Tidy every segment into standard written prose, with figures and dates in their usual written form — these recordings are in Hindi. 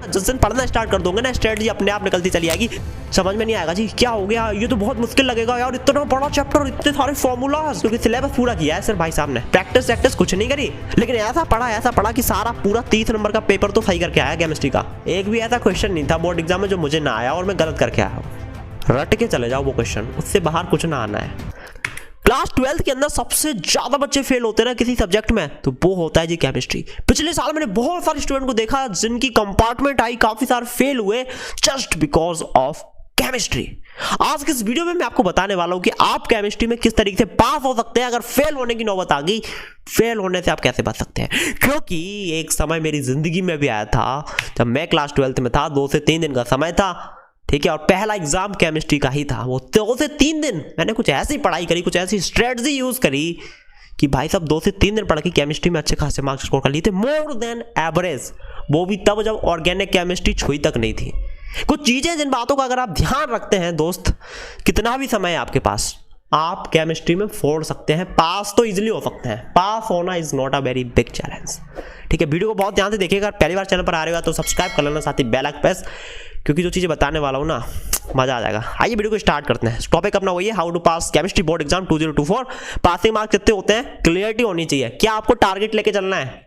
जिस दिन पढ़ना स्टार्ट कर दोगे ना स्ट्रेटजी अपने आप निकलती चली आएगी। समझ में नहीं आएगा जी क्या हो गया, ये तो बहुत मुश्किल लगेगा यार, इतना बड़ा चैप्टर, इतने सारे फॉर्मूलाज, क्योंकि सिलेबस पूरा किया है सर भाई साहब ने, प्रैक्टिस कुछ नहीं करी, लेकिन ऐसा पढ़ा कि सारा पूरा 30 नंबर का पेपर तो सही करके आया केमिस्ट्री का। एक भी ऐसा क्वेश्चन नहीं था बोर्ड एग्जाम में जो मुझे ना आया और मैं गलत करके आया हूँ। रट के चले जाओ वो क्वेश्चन, उससे बाहर कुछ ना आना है। क्लास 12 के अंदर सबसे ज्यादा बच्चे फेल होते हैं ना किसी सब्जेक्ट में तो वो होता है जी केमिस्ट्री। पिछले साल मैंने बहुत सारे स्टूडेंट को देखा जिनकी कंपार्टमेंट आई, काफी सारे फेल हुए जस्ट बिकॉज ऑफ केमिस्ट्री। आज के इस वीडियो में मैं आपको बताने वाला हूं कि आप केमिस्ट्री में किस तरीके से पास हो सकते हैं। अगर फेल होने की नौबत आ गई, फेल होने से आप कैसे बच सकते हैं, क्योंकि एक समय मेरी जिंदगी में भी आया था जब मैं क्लास 12 में था, 2 से 3 दिन का समय था, ठीक है, और पहला एग्जाम केमिस्ट्री का ही था। वो 2 से 3 दिन मैंने कुछ ऐसी पढ़ाई करी, कुछ ऐसी स्ट्रेटजी यूज करी कि भाई साहब 2 से 3 दिन पढ़ के केमिस्ट्री में अच्छे खासे मार्क्स स्कोर कर लिए थे, मोर देन एवरेज। वो भी तब जब ऑर्गेनिक केमिस्ट्री छुई तक नहीं थी। कुछ चीजें जिन बातों का अगर आप ध्यान रखते हैं दोस्त, कितना भी समय है आपके पास, आप केमिस्ट्री में फोड़ सकते हैं, पास तो इजीली हो सकते हैं। पास होना is not a very big challenge. ठीक है, वीडियो को बहुत ध्यान से देखिएगा। पहली बार चैनल पर आ रहे हो तो सब्सक्राइब कर लेना, साथ ही बेल आइकन प्रेस, क्योंकि जो चीजें बताने वाला हूं ना मजा आ जाएगा। आइए वीडियो को स्टार्ट करते हैं। टॉपिक अपना वही है, how to pass chemistry board exam 2024। Passing marks कितने होते हैं, क्लियरिटी होनी चाहिए। क्या आपको टारगेट लेके चलना है,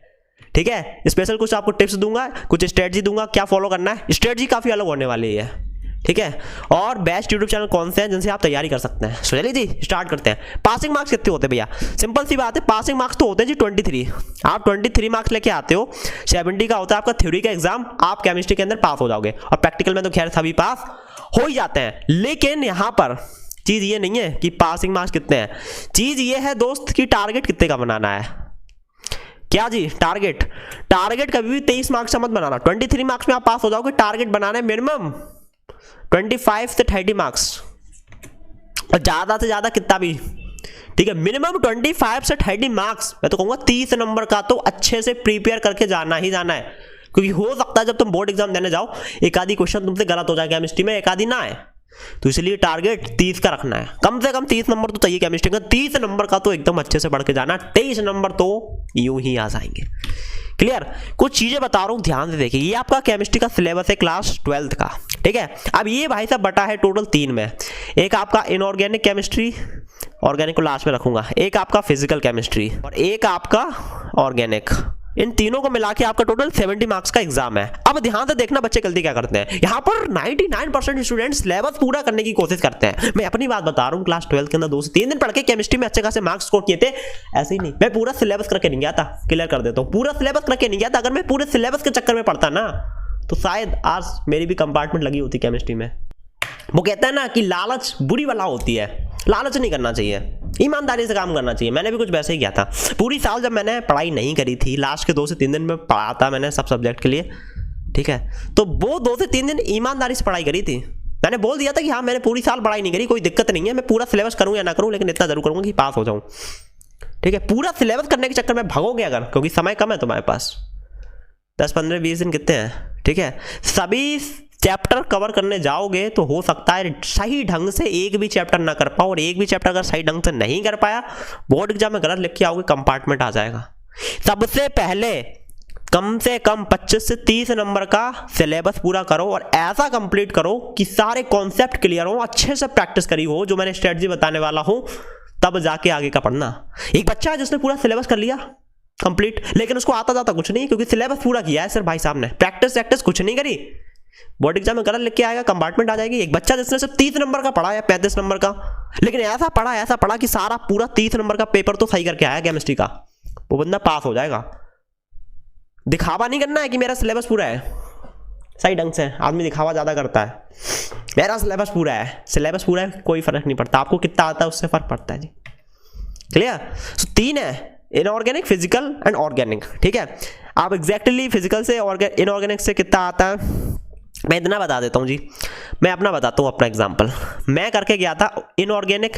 ठीक है। स्पेशल कुछ आपको टिप्स दूंगा, कुछ स्ट्रेटजी दूंगा, क्या फॉलो करना है। स्ट्रेटजी काफी अलग होने वाली है, ठीक है। और बेस्ट यूट्यूब चैनल कौन से हैं जिनसे आप तैयारी कर सकते हैं। चलिए जी स्टार्ट करते हैं। पासिंग मार्क्स कितने होते हैं भैया, सिंपल सी बात है, पासिंग मार्क्स तो होते हैं जी 23। आप 23 मार्क्स लेके आते हो, 70 का होता है आपका थ्योरी का एग्जाम, आप केमिस्ट्री के अंदर पास हो जाओगे। और प्रैक्टिकल में तो खैर सभी पास हो ही जाते हैं, लेकिन यहां पर चीज ये नहीं है कि पासिंग मार्क्स कितने हैं, चीज ये है दोस्त कि टारगेट कितने का बनाना है। क्या जी, टारगेट कभी भी 23 मार्क्स का मत बनाना। 23 मार्क्स में आप पास हो जाओगे, टारगेट बनाना है मिनिमम 25 से 30 मार्क्स, और ज्यादा से ज्यादा कितना भी, ठीक है, मिनिमम 25 से 30 मार्क्स। मैं तो कहूंगा 30 नंबर का तो अच्छे से प्रिपेयर करके जाना ही जाना है, क्योंकि हो सकता है जब तुम बोर्ड एग्जाम देने जाओ एक आधी क्वेश्चन तुमसे गलत हो जाए केमिस्ट्री में, एक आधी ना आए, तो इसलिए टारगेट 30 का रखना है। कम से कम 30 नंबर तो चाहिए केमिस्ट्री का, 30 नंबर का तो एकदम अच्छे से पढ़ के जाना, 23 नंबर तो यूं ही आ जाएंगे। क्लियर। कुछ चीजें बता रहा हूं, ध्यान से देखिए। ये आपका केमिस्ट्री का सिलेबस है क्लास 12 का, ठीक है। अब ये भाई साहब बटा है टोटल 3 में। एक आपका इनऑर्गेनिक केमिस्ट्री, ऑर्गेनिक को लास्ट में रखूंगा, एक आपका फिजिकल केमिस्ट्री और एक आपका ऑर्गेनिक। इन तीनों को मिला के आपका टोटल 70 मार्क्स का एग्जाम है। अब ध्यान से देखना बच्चे गलती क्या करते हैं। यहाँ पर 99% स्टूडेंट्स सिलेबस पूरा करने की कोशिश करते हैं। मैं अपनी बात बता रहा हूँ, क्लास 12 के अंदर 2 से 3 दिन पढ़ के केमिस्ट्री में अच्छे खासे मार्क्स स्कोर किए थे। ऐसे ही नहीं, मैं पूरा सिलेबस करके नहीं गया था, क्लियर कर देता हूँ, पूरा सिलेबस करके नहीं गया था। अगर मैं पूरे सिलेबस के चक्कर में पढ़ता ना तो शायद आज मेरी भी कंपार्टमेंट लगी होती केमिस्ट्री में। वो कहता है ना कि लालच बुरी वाला होती है, लालच नहीं करना चाहिए, ईमानदारी से काम करना चाहिए। मैंने भी कुछ वैसे ही किया था। पूरी साल जब मैंने पढ़ाई नहीं करी थी, लास्ट के 2 से 3 दिन में पढ़ा था मैंने सब सब्जेक्ट के लिए, ठीक है, तो वो 2 से 3 दिन ईमानदारी से पढ़ाई करी थी। मैंने बोल दिया था कि हाँ मैंने पूरी साल पढ़ाई नहीं करी, कोई दिक्कत नहीं है, मैं पूरा सिलेबस करूँ या ना करूँ, लेकिन इतना जरूर करूँगा कि पास हो जाऊँ, ठीक है। पूरा सिलेबस करने के चक्कर में भागोगे अगर, क्योंकि समय कम है तुम्हारे पास, 10, 15, 20 दिन कितने हैं, ठीक है। सभी चैप्टर कवर करने जाओगे तो हो सकता है सही ढंग से एक भी चैप्टर ना कर पाओ, और एक भी चैप्टर अगर सही ढंग से नहीं कर पाया, बोर्ड एग्जाम में गलत लिख के आओगे, कंपार्टमेंट आ जाएगा। सबसे पहले कम से कम 25 से 30 नंबर का सिलेबस पूरा करो, और ऐसा कंप्लीट करो कि सारे कॉन्सेप्ट क्लियर हो, अच्छे से प्रैक्टिस करी हो, जो मैंने स्ट्रेटजी बताने वाला हूं, तब जाके आगे का पढ़ना। एक बच्चा है जिसने पूरा सिलेबस कर लिया कंप्लीट, लेकिन उसको आता जाता कुछ नहीं, क्योंकि सिलेबस पूरा किया है सर भाई साहब ने, प्रैक्टिस कुछ नहीं करी, बोर्ड एग्जाम में गलत लिख के आएगा, कंपार्टमेंट आ जाएगी। एक बच्चा जिसने सिर्फ 30 नंबर का पढ़ा या 35 नंबर का, लेकिन ऐसा पढ़ा कि सारा पूरा 30 नंबर का पेपर तो सही करके आया केमिस्ट्री का, वो बंदा पास हो जाएगा। दिखावा नहीं करना है कि मेरा सिलेबस पूरा है, सही ढंग से आदमी दिखावा ज्यादा करता है, मेरा सिलेबस पूरा है, सिलेबस पूरा है, कोई फर्क नहीं पड़ता, आपको कितना आता है उससे फर्क पड़ता है जी। क्लियर। सो 3 है, इनऑर्गेनिक, फिजिकल एंड ऑर्गेनिक, ठीक है। आप एग्जैक्टली फिजिकल से इनऑर्गेनिक से कितना आता है मैं इतना बता देता हूँ जी। मैं अपना बताता हूँ, अपना एग्जांपल मैं करके गया था इनऑर्गेनिक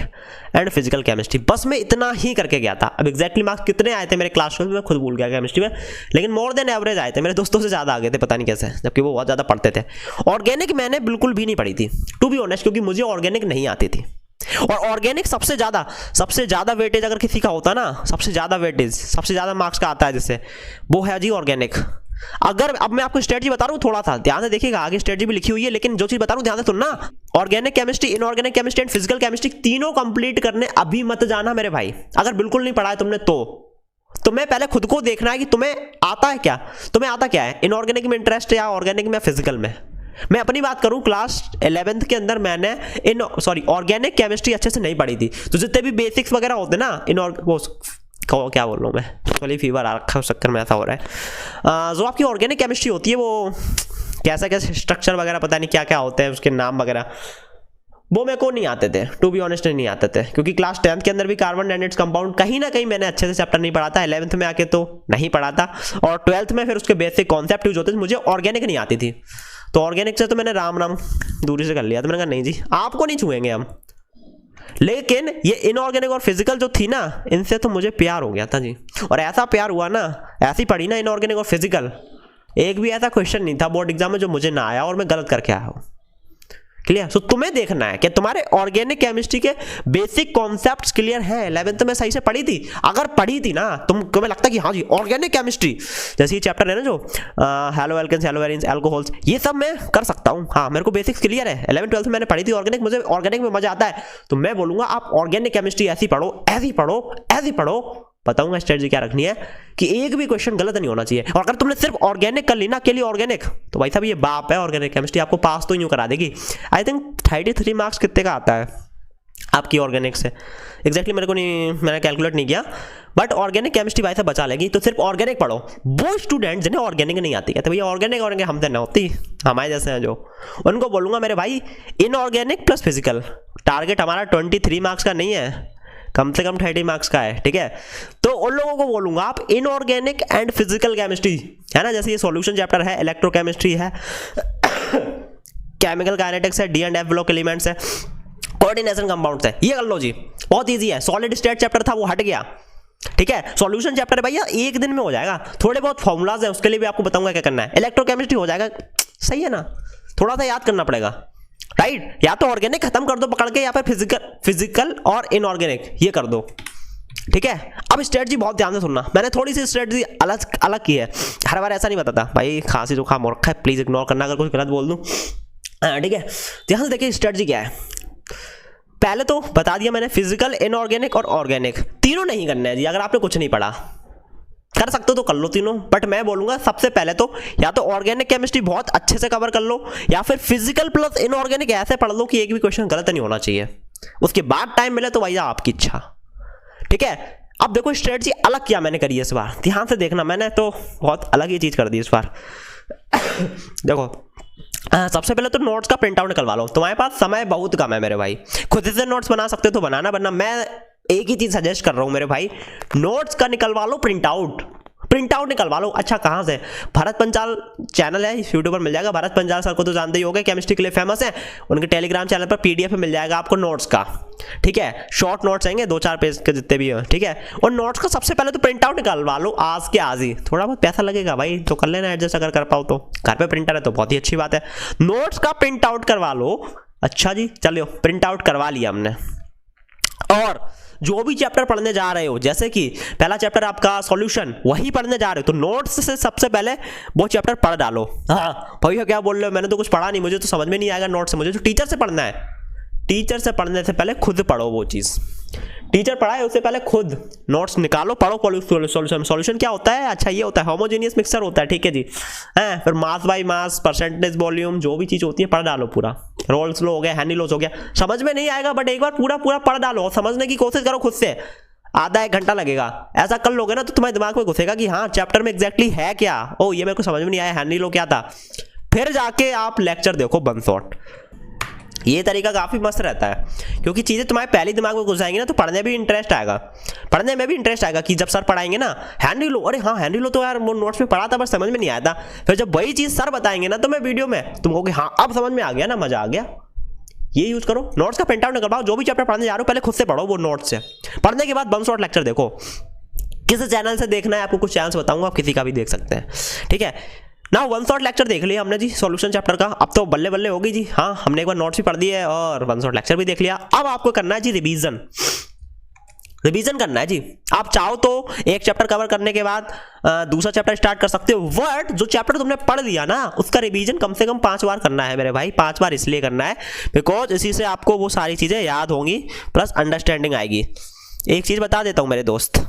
एंड फिजिकल केमिस्ट्री, बस मैं इतना ही करके गया था। अब एग्जैक्टली मार्क्स कितने आए थे मेरे क्लास 12 में खुद भूल गया केमिस्ट्री में, लेकिन मोर देन एवरेज आए थे, मेरे दोस्तों से ज़्यादा आ गए थे, पता नहीं कैसे, जबकि वो बहुत ज़्यादा पढ़ते थे। ऑर्गेनिक मैंने बिल्कुल भी नहीं पढ़ी थी, टू बी ऑनेस्ट, क्योंकि मुझे ऑर्गेनिक नहीं आती थी। और ऑर्गेनिक सबसे ज्यादा वेटेज अगर किसी का होता ना, सबसे ज्यादा वेटेज, सबसे ज्यादा मार्क्स का आता है जिससे, वो है जी ऑर्गेनिक। अगर अब मैं आपको स्ट्रेटजी बता रहा हूँ, थोड़ा सा ध्यान से देखिएगा, आगे स्ट्रेटजी भी लिखी हुई है, लेकिन जो चीज बता रहा हूँ ध्यान से सुनना। Organic chemistry, inorganic chemistry and physical chemistry तीनों कंप्लीट करने अभी मत जाना मेरे भाई। अगर बिल्कुल नहीं पढ़ा है तुमने तो तुम्हें पहले खुद को देखना है कि तुम्हें आता है क्या, तुम्हें आता क्या है, इनऑर्गेनिक में इंटरेस्ट या ऑर्गेनिक में, फिजिकल में। मैं अपनी बात करूं, क्लास 11th के अंदर मैंने ऑर्गेनिक केमिस्ट्री अच्छे से नहीं पढ़ी थी, तो जितने भी बेसिक्स वगैरह होते ना क्या बोल रहा हूँ मैं, एक्चुअली फीवर आ रखा है, उस चक्कर में ऐसा हो रहा है। जो आपकी ऑर्गेनिक केमिस्ट्री होती है वो कैसा कैसे स्ट्रक्चर वगैरह पता नहीं क्या क्या होते हैं, उसके नाम वगैरह वो मेरे को नहीं आते थे, टू बी ऑनेस्ट नहीं आते थे, क्योंकि क्लास 10th के अंदर भी कार्बन एंड इट्स कंपाउंड कहीं ना कहीं मैंने अच्छे से चैप्टर नहीं पढ़ा था, 11th में आके तो नहीं पढ़ा था, और 12th में फिर उसके बेसिक कॉन्सेप्ट यूज होते थे, मुझे ऑर्गेनिक नहीं आती थी, तो ऑर्गेनिक से तो मैंने राम राम दूरी से कर लिया। तो मैंने कहा नहीं जी आपको नहीं छुएंगे हम। लेकिन ये इनऑर्गेनिक और फिजिकल जो थी ना, इनसे तो मुझे प्यार हो गया था जी, और ऐसा प्यार हुआ ना, ऐसी पढ़ी ना इनऑर्गेनिक और फिजिकल, एक भी ऐसा क्वेश्चन नहीं था बोर्ड एग्जाम में जो मुझे ना आया और मैं गलत करके आया हूँ। क्लियर? सो तुम्हें देखना है कि तुम्हारे ऑर्गेनिक केमिस्ट्री के बेसिक कॉन्सेप्ट्स क्लियर हैं। 11th में सही से पढ़ी थी, अगर पढ़ी थी ना तुम्हें लगता कि हाँ जी ऑर्गेनिक केमिस्ट्री, जैसे ये चैप्टर है ना जो haloalkanes, haloarenes, alcohols, ये सब मैं कर सकता हूँ। हाँ मेरे को बेसिक्स क्लियर है, 11th 12th में मैंने पढ़ी थी ऑर्गेनिक, मुझे ऑर्गेनिक में मजा आता है, तो मैं बोलूंगा आप ऑर्गेनिक केमिस्ट्री ऐसी पढ़ो, ऐसी पढ़ो, ऐसी पढ़ो। बताऊंगा स्ट्रेटजी क्या रखनी है कि एक भी क्वेश्चन गलत नहीं होना चाहिए। और अगर तुमने सिर्फ ऑर्गेनिक कर ली ना, के लिए ऑर्गेनिक, तो भाई साहब ये बाप है, ऑर्गेनिक केमिस्ट्री आपको पास तो यूं करा देगी। आई थिंक 33 मार्क्स कितने का आता है आपकी ऑर्गेनिक से, एग्जैक्टली मेरे को नहीं, मैंने कैलकुलेट नहीं किया, बट ऑर्गेनिक केमिस्ट्री भाई साहब बचा लेगी। तो सिर्फ ऑर्गेनिक पढ़ो। वो स्टूडेंट जिन्हें ऑर्गेनिक नहीं आती, कहते भैया ऑर्गेनिक हमसे ना होती, हमारे जैसे हैं जो, उनको बोलूंगा मेरे भाई इनऑर्गेनिक प्लस फिजिकल, टारगेट हमारा 23 मार्क्स का नहीं है, कम से कम 30 मार्क्स का है, ठीक है। तो उन लोगों को बोलूंगा आप इनऑर्गेनिक एंड फिजिकल केमिस्ट्री है ना, जैसे ये सॉल्यूशन चैप्टर है, इलेक्ट्रोकेमिस्ट्री है, केमिकल काइनेटिक्स है, D and F block elements है, कोऑर्डिनेशन कंपाउंड्स है, ये कर लो जी, बहुत इजी है। सॉलिड स्टेट चैप्टर था वो हट गया, ठीक है। सॉल्यूशन चैप्टर भैया एक दिन में हो जाएगा, थोड़े बहुत फॉर्मूलाज है उसके लिए भी आपको बताऊंगा क्या करना है। इलेक्ट्रोकेमिस्ट्री हो जाएगा, सही है ना, थोड़ा सा याद करना पड़ेगा, राइट। या तो ऑर्गेनिक खत्म कर दो पकड़ के, या फिर फिजिकल और इनऑर्गेनिक ये कर दो, ठीक है। अब स्ट्रेटजी बहुत ध्यान से सुनना, मैंने थोड़ी सी स्ट्रेटजी अलग की है, हर बार ऐसा नहीं बताता भाई, खांसी जुकाम हो रखा है प्लीज इग्नोर करना अगर कुछ गलत बोल दूं, ठीक है। ध्यान से देखिए स्ट्रेटजी क्या है। पहले तो बता दिया मैंने, फिजिकल, इनऑर्गेनिक और ऑर्गेनिक तीनों नहीं करने हैं जी। अगर आपने कुछ नहीं पढ़ा, कर सकते हो तो कर लो तीनों, बट मैं बोलूंगा सबसे पहले तो या तो ऑर्गेनिक केमिस्ट्री बहुत अच्छे से कवर कर लो, या फिर फिजिकल प्लस इनऑर्गेनिक ऐसे पढ़ लो कि एक भी क्वेश्चन गलत नहीं होना चाहिए। उसके बाद टाइम मिले तो भैया आपकी इच्छा, ठीक है। अब देखो स्ट्रेटजी अलग क्या मैंने करी है इस बार, ध्यान से देखना, मैंने तो बहुत अलग ही चीज कर दी इस बार। देखो सबसे पहले तो नोट्स का प्रिंट आउट निकलवा लो। तुम्हारे पास समय बहुत कम है मेरे भाई, खुद से नोट्स बना सकते हो तो बनाना, वरना मैं एक ही चीज सजेस्ट कर रहा हूं मेरे भाई, नोट्स का निकलवा लो प्रिंट आउट निकलवा लो। अच्छा कहां से? भरत पंचाल चैनल है, यूट्यूब पर मिल जाएगा। भरत पंचाल सर को तो जानते ही होंगे, केमिस्ट्री के लिए फेमस है, उनके टेलीग्राम चैनल पर पीडीएफ मिल जाएगा आपको नोट्स का, ठीक है। शॉर्ट नोट्स आएंगे 2-4 पेज के जितने भी हैं, ठीक है। और नोट्स का सबसे पहले तो प्रिंट आउट निकलवा लो आज के आज ही, थोड़ा बहुत पैसा लगेगा भाई तो कर लेना एडजस्ट, अगर कर पाओ तो। घर पे प्रिंटर है तो बहुत ही अच्छी बात है, नोट्स का प्रिंट आउट करवा लो। अच्छा जी चलो प्रिंट आउट करवा लिया हमने। और जो भी चैप्टर पढ़ने जा रहे हो, जैसे कि पहला चैप्टर आपका सॉल्यूशन, वही पढ़ने जा रहे हो तो नोट्स से सबसे पहले वो चैप्टर पढ़ डालो। हाँ भैया क्या बोल रहे हो, मैंने तो कुछ पढ़ा नहीं, मुझे तो समझ में नहीं आएगा नोट्स से, मुझे तो टीचर से पढ़ना है। टीचर से पढ़ने से पहले खुद पढ़ो वो चीज, टीचर पढ़ाए उससे पहले खुद नोट्स निकालो, पढ़ो। सॉल्यूशन क्या होता है? अच्छा ये होता है होमोजेनियस मिक्सचर होता है, ठीक है जी। हैं फिर mass by mass, percentage, volume, जो भी चीज होती है पढ़ डालो पूरा। रोल्स लो हो गया, हेनरी लॉस हो गया, समझ में नहीं आएगा बट एक बार पूरा पढ़ डालो और समझने की कोशिश करो खुद से। आधा 1 घंटा लगेगा, ऐसा कर लोगे ना तो तुम्हारे दिमाग में घुसेगा कि हाँ चैप्टर में एग्जैक्टली है क्या, ओ ये मेरे को समझ में नहीं आया, हेनरी लॉ क्या था। फिर जाके आप लेक्चर देखो वन शॉट। ये तरीका काफी मस्त रहता है, क्योंकि चीजें तुम्हारे पहले दिमाग में घुस जाएंगी ना तो पढ़ने में भी इंटरेस्ट आएगा कि जब सर पढ़ाएंगे ना हेनरी लॉ, अरे हाँ हेनरी लॉ तो यार वो नोट्स में पढ़ा था बस समझ में नहीं आया था। फिर जब वही चीज सर बताएंगे ना तो मैं वीडियो में तुम कहोगे हाँ अब समझ में आ गया ना, मजा आ गया। ये यूज करो, नोट्स का प्रिंट आउट निकलवाओ, जो भी चैप्टर पढ़ने जा रहे हो पहले खुद से पढ़ो वो नोट्स से। पढ़ने के बाद वन शॉट लेक्चर देखो। किस चैनल से देखना है आपको कुछ चैनल्स बताऊंगा, आप किसी का भी देख सकते हैं, ठीक है ना। वन शॉट लेक्चर देख लिया हमने जी सॉल्यूशन चैप्टर का, अब तो बल्ले बल्ले होगी जी। हाँ हमने एक बार नोट्स भी पढ़ दिए और वन शॉट लेक्चर भी देख लिया। अब आपको करना है जी रिवीजन। रिवीजन करना है जी। आप चाहो तो एक चैप्टर कवर करने के बाद दूसरा चैप्टर स्टार्ट कर सकते हो, बट जो चैप्टर तुमने पढ़ लिया ना उसका रिवीजन कम से कम 5 बार करना है मेरे भाई। 5 बार इसलिए करना है बिकॉज इसी से आपको वो सारी चीज़ें याद होंगी प्लस अंडरस्टैंडिंग आएगी। एक चीज़ बता देता हूँ मेरे दोस्त,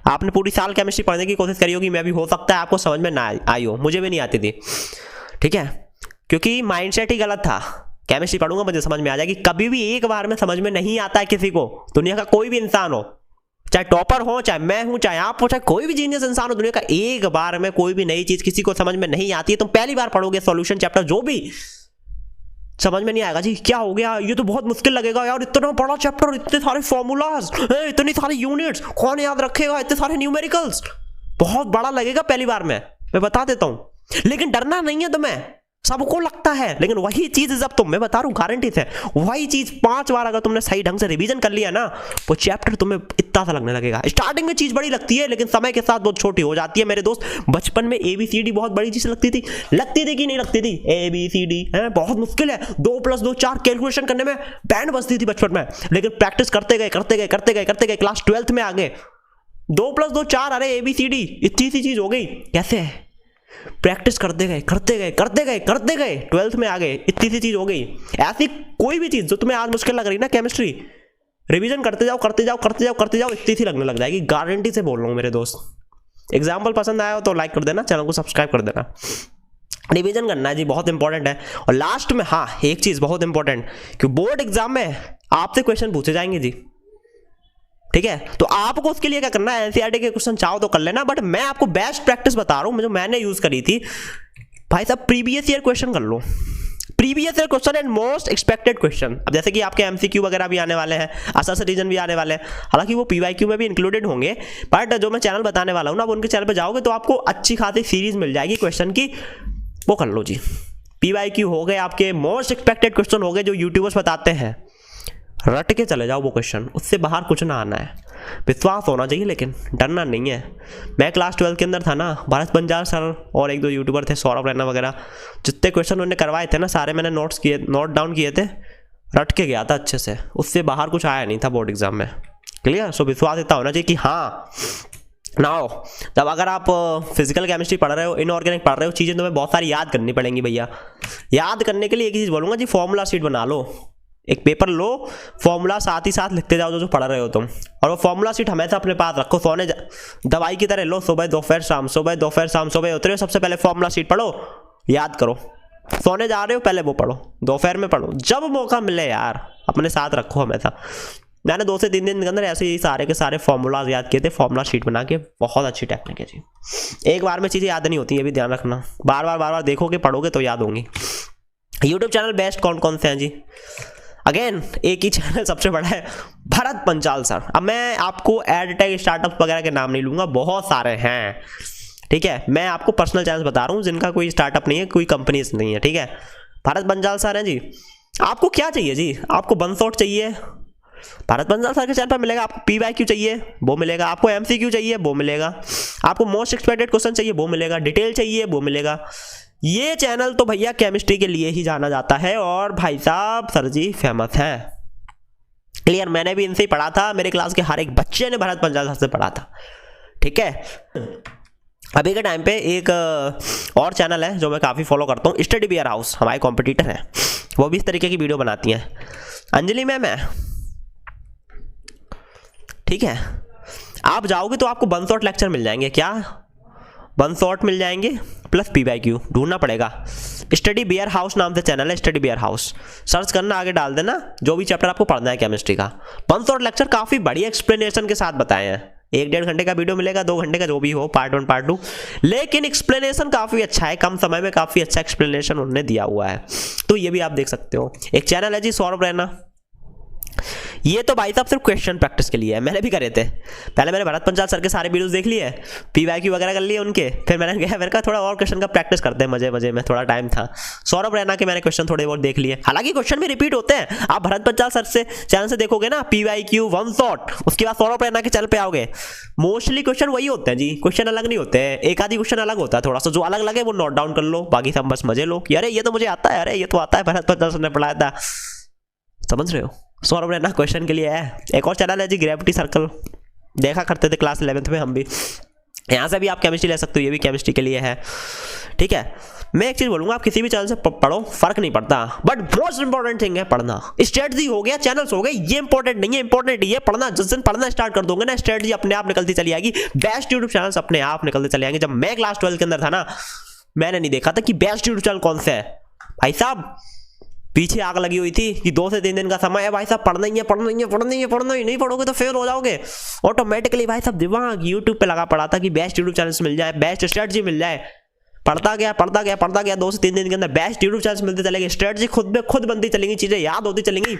आपने पूरी साल केमिस्ट्री पढ़ने की कोशिश करी होगी, मैं भी हो सकता है आपको समझ में ना आई हो, मुझे भी नहीं आती थी, ठीक है, क्योंकि माइंडसेट ही गलत था। केमिस्ट्री पढ़ूंगा मुझे समझ में आ जाएगी, कभी भी एक बार में समझ में नहीं आता है किसी को। दुनिया का कोई भी इंसान हो, चाहे टॉपर हो, चाहे मैं हूं, चाहे आप हो, चाहे कोई भी जीनियस इंसान हो दुनिया का, एक बार में कोई भी नई चीज किसी को समझ में नहीं आती है। तुम पहली बार पढ़ोगे सॉल्यूशन चैप्टर जो भी, समझ में नहीं आएगा जी क्या हो गया, ये तो बहुत मुश्किल लगेगा यार, इतना बड़ा चैप्टर, इतने सारे फॉर्मूलाज, इतनी सारी यूनिट्स, कौन याद रखेगा, इतने सारे न्यूमेरिकल्स, बहुत बड़ा लगेगा पहली बार में, मैं बता देता हूं। लेकिन डरना नहीं है तुम्हें, सबको लगता है, लेकिन वही चीज जब तुम, मैं बता रहा हूं गारंटी से, वही चीज 5 बार अगर तुमने सही ढंग से रिवीजन कर लिया ना, वो चैप्टर तुम्हें इतना सा लगने लगेगा। स्टार्टिंग में चीज बड़ी लगती है लेकिन समय के साथ बहुत छोटी हो जाती है मेरे दोस्त। बचपन में ABCD बहुत बड़ी चीज लगती थी कि नहीं लगती थी? ABCD है बहुत मुश्किल है, 2 + 2 4 कैलकुलेशन करने में बैंड बजती थी बचपन में, लेकिन प्रैक्टिस करते गए क्लास 12th में आ गए 2 + 2 4, अरे ABCD इतनी सी चीज हो गई। कैसे? प्रैक्टिस करते गए 12th में आ गए, इतनी सी चीज हो गई। ऐसी कोई भी चीज जो तुम्हें आज मुश्किल लग रही ना, केमिस्ट्री रिवीजन करते जाओ इतनी सी लगने लग जाएगी, गारंटी से बोल रहा हूं मेरे दोस्त। एग्जाम्पल पसंद आया हो तो लाइक कर देना, चैनल को सब्सक्राइब कर देना। रिवीजन करना है जी, बहुत इंपॉर्टेंट है। और लास्ट में हाँ एक चीज बहुत इंपॉर्टेंट, कि बोर्ड एग्जाम में आपसे क्वेश्चन पूछे जाएंगे जी, ठीक है, तो आपको उसके लिए क्या करना है, एनसीईआरटी के क्वेश्चन चाहो तो कर लेना, बट मैं आपको बेस्ट प्रैक्टिस बता रहा हूं जो मैंने यूज करी थी भाई साहब। प्रीवियस ईयर क्वेश्चन कर लो, previous year question and most expected question. अब जैसे कि आपके MCQ वगैरह भी आने वाले हैं, असस रीजन भी आने वाले हैं, हालांकि वो PYQ में भी इंक्लूडेड होंगे, बट जो मैं चैनल बताने वाला हूं ना, वो उनके चैनल पर जाओगे तो आपको अच्छी खासी सीरीज मिल जाएगी क्वेश्चन की, वो कर लो जी। PYQ हो गए आपके, मोस्ट एक्सपेक्टेड क्वेश्चन हो गए जो यूट्यूबर्स बताते हैं, रट के चले जाओ वो क्वेश्चन, उससे बाहर कुछ ना आना है, विश्वास होना चाहिए लेकिन डरना नहीं है। मैं क्लास 12 के अंदर था ना, भरत बंजाल सर और 1-2 यूट्यूबर थे, सौरभ रैना वगैरह, जितने क्वेश्चन उन्होंने करवाए थे ना सारे मैंने नोट डाउन किए थे, रट के गया था अच्छे से, उससे बाहर कुछ आया नहीं था बोर्ड एग्जाम में। क्लियर? सो विश्वास इतना होना चाहिए कि हाँ नाउ जब अगर आप फिजिकल केमिस्ट्री पढ़ रहे हो, इनऑर्गेनिक पढ़ रहे हो, चीज़ें तुम्हें बहुत सारी याद करनी पड़ेंगी भैया। याद करने के लिए एक चीज़ बोलूँगा जी, फॉर्मूला शीट बना लो, एक पेपर लो, फॉर्मूला साथ ही साथ लिखते जाओ जो पढ़ रहे हो तुम, और वो फॉर्मूला शीट हमेशा अपने पास रखो, सोने दवाई की तरह लो, सुबह दोपहर शाम, सुबह दोपहर शाम, सुबह उतरे हो सबसे पहले फॉर्मूला शीट पढ़ो, याद करो, सोने जा रहे हो पहले वो पढ़ो, दोपहर में पढ़ो, जब मौका मिले यार अपने साथ रखो हमेशा। मैंने 2 से 3 दिन के अंदर ऐसे ही सारे के सारे फॉर्मूलाज याद किए थे, फॉर्मूला शीट बना के, बहुत अच्छी टेक्निक है जी। एक बार में चीज़ें याद नहीं होती, ये भी ध्यान रखना, बार बार देखोगे पढ़ोगे तो याद होंगी। यूट्यूब चैनल बेस्ट कौन कौन से हैं जी? अगेन एक ही चैनल सबसे बड़ा है, भरत पंचाल सर। अब मैं आपको एडटेक स्टार्टअप वगैरह के नाम नहीं लूंगा, बहुत सारे हैं, ठीक है, मैं आपको पर्सनल चैनल बता रहा हूँ जिनका कोई स्टार्टअप नहीं है, कोई कंपनीज नहीं है, ठीक है। भरत पंचाल सर हैं जी। आपको क्या चाहिए जी? आपको वन शॉट चाहिए, भरत पंचाल सर के चैनल पर मिलेगा। आपको PYQ चाहिए, वो मिलेगा। आपको MCQ चाहिए, वो मिलेगा। आपको मोस्ट एक्सपेक्टेड क्वेश्चन चाहिए, वो मिलेगा। डिटेल चाहिए, वो मिलेगा। ये चैनल तो भैया केमिस्ट्री के लिए ही जाना जाता है, और भाई साहब सर जी फेमस है। क्लियर? मैंने भी इनसे ही पढ़ा था, मेरे क्लास के हर एक बच्चे ने भरत पंचाल सर से पढ़ा था, ठीक है। अभी के टाइम पे एक और चैनल है जो मैं काफ़ी फॉलो करता हूँ, स्टडी बियर हाउस, हमारे कॉम्पिटिटर है, वो भी इस तरीके की वीडियो बनाती हैं। अंजलि मैम है, ठीक है। आप जाओगे तो आपको वन शॉट लेक्चर मिल जाएंगे। क्या? वन शॉट मिल जाएंगे प्लस PYQ ढूंढना पड़ेगा। स्टडी बियर हाउस नाम से चैनल है, स्टडी बियर हाउस, सर्च करना, आगे डाल देना जो भी चैप्टर आपको पढ़ना है केमिस्ट्री का। वन शॉट लेक्चर काफ़ी बढ़िया एक्सप्लेनेशन के साथ बताए हैं, 1-1.5 घंटे का वीडियो मिलेगा, 2 घंटे का जो भी हो, पार्ट 1 पार्ट 2, लेकिन एक्सप्लेनेशन काफ़ी अच्छा है, कम समय में काफ़ी अच्छा एक्सप्लेनेशन उन्होंने दिया हुआ है, तो ये भी आप देख सकते हो। एक चैनल है जी सौरभ रैना, ये तो भाई साहब सिर्फ क्वेश्चन प्रैक्टिस के लिए है, मैंने भी करे थे। पहले मैंने भरत पंचाल सर के सारे वीडियोस देख लिए, PYQ वगैरह कर लिए उनके, फिर मैंने कहा थोड़ा और क्वेश्चन का प्रैक्टिस करते हैं, मजे में, थोड़ा टाइम था। सौरभ रैना के मैंने क्वेश्चन थोड़े बहुत देख लिए, हालांकि क्वेश्चन भी रिपीट होते हैं। आप भरत पंचाल सर से चैनल से देखोगे ना, PYQ वन शॉट, उसके बाद सौरभ रैना के चैनल पे आओगे, मोस्टली क्वेश्चन वही होते हैं जी, क्वेश्चन अलग नहीं होते हैं, एक आधी क्वेश्चन अलग होता है, थोड़ा सा जो अलग लगे वो नोट डाउन कर लो, बाकी सब बस मजे लो कि अरे ये तो मुझे आता है, अरे ये तो आता है, भरत पंचाल सर ने पढ़ाया था, समझ रहे हो? सौरभ रैना क्वेश्चन के लिए है। एक और चैनल है जी ग्रेविटी सर्कल, देखा करते थे क्लास 11th में हम भी। यहाँ से भी आप केमिस्ट्री ले सकते हो, ये भी केमिस्ट्री के लिए है, ठीक है। मैं एक चीज बोलूंगा, आप किसी भी चैनल से पढ़ो, फर्क नहीं पड़ता, बट मोस्ट इंपॉर्टेंट थिंग है पढ़ना। स्ट्रेटजी हो गया, चैनल्स हो गए, ये इंपॉर्टेंट नहीं है, इंपॉर्टेंट ये पढ़ना। जिस दिन पढ़ना स्टार्ट कर दोगे ना, स्ट्रेटजी अपने आप निकलती चली आएगी, बेस्ट यूट्यूब चैनल्स अपने आप निकलते चले आएंगे। जब मैं क्लास 12 के अंदर था ना, मैंने नहीं देखा था कि बेस्ट यूट्यूब चैनल कौन सा है। भाई साहब पीछे आग लगी हुई थी कि 2 से 3 दिन का समय है, भाई साहब पढ़ना ही है, पढ़ना ही है, पढ़ना ही है, पढ़ना ही नहीं पढ़ोगे तो फेल हो जाओगे ऑटोमेटिकली। भाई साहब दिमाग यूट्यूब पे लगा पड़ा था कि बेस्ट यूट्यूब चैनल्स मिल जाए, बेस्ट स्ट्रेटजी मिल जाए। पढ़ता गया 2 से 3 दिन के अंदर बेस्ट यूट्यूब चैनल्स मिलते चलेंगे, स्ट्रेटजी खुद में खुद बनती चलेंगी, चीजें याद होती चलेंगी।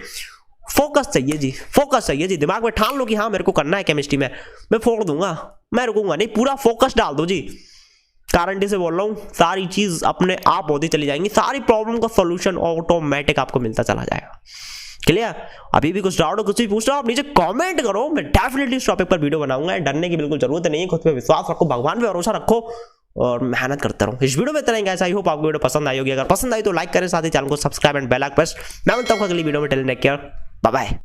फोकस चाहिए जी, फोकस चाहिए जी। दिमाग में ठान लो कि हाँ मेरे को करना है केमिस्ट्री में, मैं फोड़ दूंगा, मैं रुकूंगा नहीं, पूरा फोकस डाल दो जी। गारंटी से बोल रहा हूँ, सारी चीज अपने आप होती चली जाएंगी, सारी प्रॉब्लम का सॉल्यूशन ऑटोमेटिक आपको मिलता चला जाएगा। क्लियर? अभी भी कुछ डाउट हो, कुछ भी पूछ रहे हो आप नीचे कमेंट करो, मैं डेफिनेटली इस टॉपिक पर वीडियो बनाऊंगा। डरने की बिल्कुल जरूरत नहीं है, खुद पे विश्वास रखो, भगवान पे भरोसा रखो और मेहनत करते रहो। इस वीडियो में इतना ही गाइस, आई होप आपको वीडियो पसंद आई होगी। अगर पसंद आई तो लाइक करें, साथ ही चैनल को subscribe and bell icon press. मैं मिलता हूं अगली वीडियो में, टिल नेक केयर, बाय बाय।